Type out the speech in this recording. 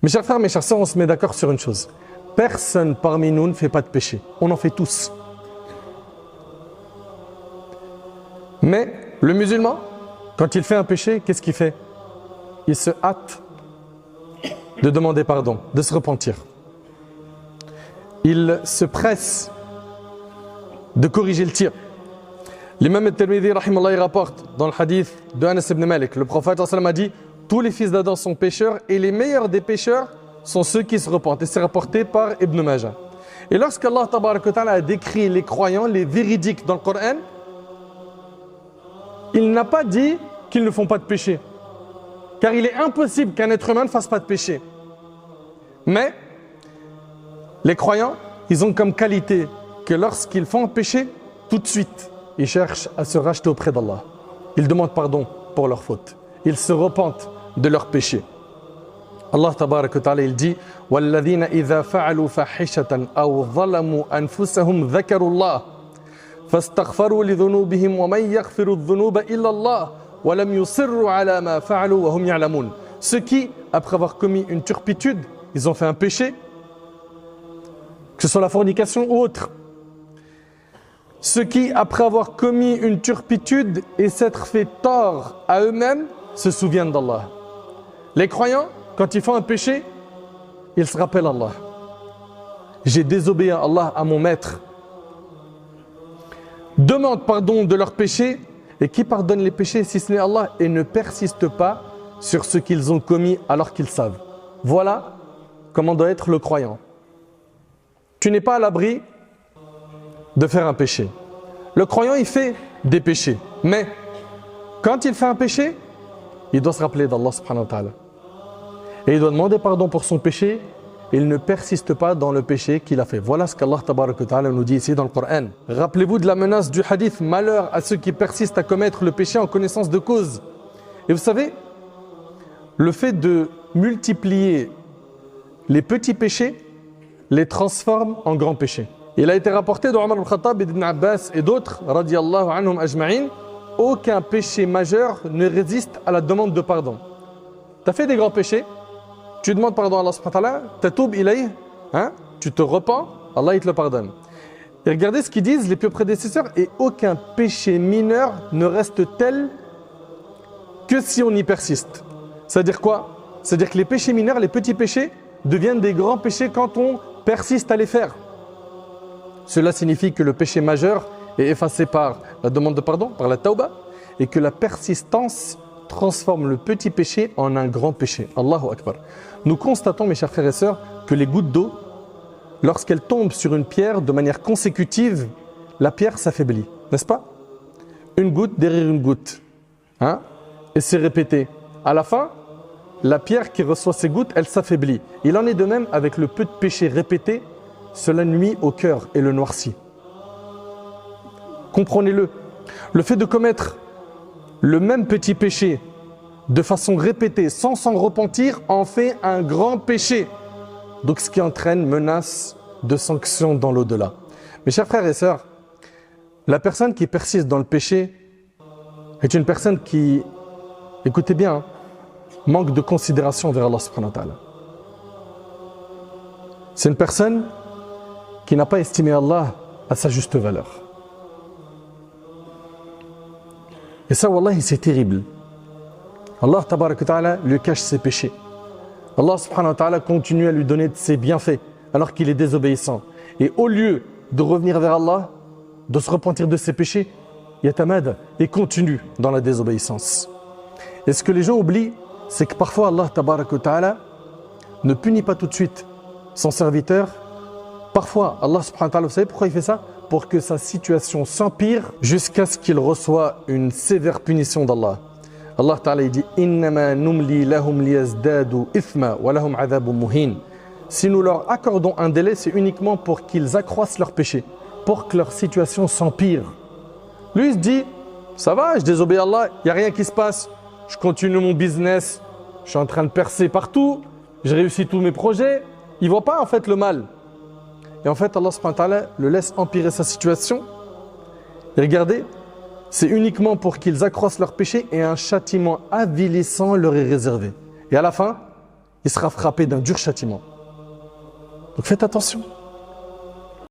Mes chers frères, mes chères sœurs, on se met d'accord sur une chose. Personne parmi nous ne fait pas de péché. On en fait tous. Mais le musulman, quand il fait un péché, qu'est-ce qu'il fait? Il se hâte de demander pardon, de se repentir. Il se presse de corriger le tir. L'imam al-Tirmidhi, rahimallah, il rapporte dans le hadith de Anas ibn Malik, le prophète a dit « Tous les fils d'Adam sont pécheurs et les meilleurs des pécheurs sont ceux qui se repentent. » Et c'est rapporté par Ibn Majah. Et lorsqu'Allah ta'ala a décrit les croyants, les véridiques dans le Coran, il n'a pas dit qu'ils ne font pas de péché. Car il est impossible qu'un être humain ne fasse pas de péché. Mais les croyants, ils ont comme qualité que lorsqu'ils font un péché, tout de suite, ils cherchent à se racheter auprès d'Allah. Ils demandent pardon pour leurs fautes. Ils se repentent de leurs péchés. Allah tabarak wa ta'ala, il dit وَالَّذِينَ إِذَا فَعَلُوا فَحِشَةً أَوْ ظَلَمُوا أَنفُسَهُمْ ذَكَرُوا اللَّهَ فَاسْتَغْفَرُوا لِذُنُوبِهِمْ وَمَنْ يَغْفِرُ الذُّنُوبَ إِلَّا اللَّهُ وَلَمْ يُصِرُّوا عَلَى مَا فَعَلُوا وَهُمْ يَعْلَمُونَ. Ceux qui, après avoir commis une turpitude, ils ont fait un péché, que ce soit la fornication ou autre. Ceux qui, après avoir commis une turpitude et s'être fait tort à eux-mêmes, se souviennent d'Allah. Les croyants, quand ils font un péché, ils se rappellent Allah. J'ai désobéi à Allah, à mon maître. Demandent pardon de leurs péchés. Et qui pardonne les péchés si ce n'est Allah, et ne persiste pas sur ce qu'ils ont commis alors qu'ils savent. Voilà comment doit être le croyant. Tu n'es pas à l'abri de faire un péché. Le croyant, il fait des péchés. Mais quand il fait un péché, il doit se rappeler d'Allah subhanahu wa ta'ala. Et il doit demander pardon pour son péché. Et il ne persiste pas dans le péché qu'il a fait. Voilà ce qu'Allah tabarak wa ta'ala nous dit ici dans le Coran. Rappelez-vous de la menace du hadith, malheur à ceux qui persistent à commettre le péché en connaissance de cause. Et vous savez, le fait de multiplier les petits péchés les transforme en grands péchés. Il a été rapporté de Omar al-Khattab, Ibn Abbas et d'autres, radiyallahu anhum ajma'in, aucun péché majeur ne résiste à la demande de pardon. Tu as fait des grands péchés, tu demandes pardon à Allah subhanahu wa ta'ala, tatoub ilayh, tu te repens, Allah il te le pardonne. Et regardez ce qu'ils disent les pieux prédécesseurs, et aucun péché mineur ne reste tel que si on y persiste. C'est-à-dire quoi? C'est-à-dire que les péchés mineurs, les petits péchés, deviennent des grands péchés quand on persiste à les faire. Cela signifie que le péché majeur est effacé par la demande de pardon, par la tauba, et que la persistance transforme le petit péché en un grand péché. Allahu Akbar. Nous constatons, mes chers frères et sœurs, que les gouttes d'eau, lorsqu'elles tombent sur une pierre de manière consécutive, la pierre s'affaiblit, n'est-ce pas? Une goutte derrière une goutte. Et c'est répété. À la fin, la pierre qui reçoit ces gouttes, elle s'affaiblit. Il en est de même avec le peu de péché répété, cela nuit au cœur et le noircit. Comprenez-le. Le fait de commettre le même petit péché de façon répétée, sans s'en repentir, en fait un grand péché. Donc ce qui entraîne menace de sanctions dans l'au-delà. Mes chers frères et sœurs, la personne qui persiste dans le péché est une personne qui, écoutez bien, manque de considération vers Allah subhanahu wa ta'ala. C'est une personne qui n'a pas estimé Allah à sa juste valeur. Et ça, wallahi, c'est terrible. Allah tabarak wa ta'ala lui cache ses péchés. Allah subhanahu wa ta'ala continue à lui donner de ses bienfaits alors qu'il est désobéissant. Et au lieu de revenir vers Allah, de se repentir de ses péchés, yatamad et continue dans la désobéissance. Et ce que les gens oublient, c'est que parfois Allah tabarak wa ta'ala ne punit pas tout de suite son serviteur. Parfois, Allah subhanahu wa ta'ala, vous savez pourquoi il fait ça? Pour que sa situation s'empire jusqu'à ce qu'il reçoive une sévère punition d'Allah. Allah ta'ala il dit innama numli lahum liyazdadu ithma wa lahum adhabun muhin. Si nous leur accordons un délai, c'est uniquement pour qu'ils accroissent leur péché, pour que leur situation s'empire. Lui il se dit ça va, je désobéis à Allah, il n'y a rien qui se passe, je continue mon business, je suis en train de percer partout, j'ai réussi tous mes projets. Il ne voit pas en fait le mal. Et en fait, Allah subhanahu wa ta'ala le laisse empirer sa situation. Et regardez, c'est uniquement pour qu'ils accroissent leur péché et un châtiment avilissant leur est réservé. Et à la fin, il sera frappé d'un dur châtiment. Donc faites attention.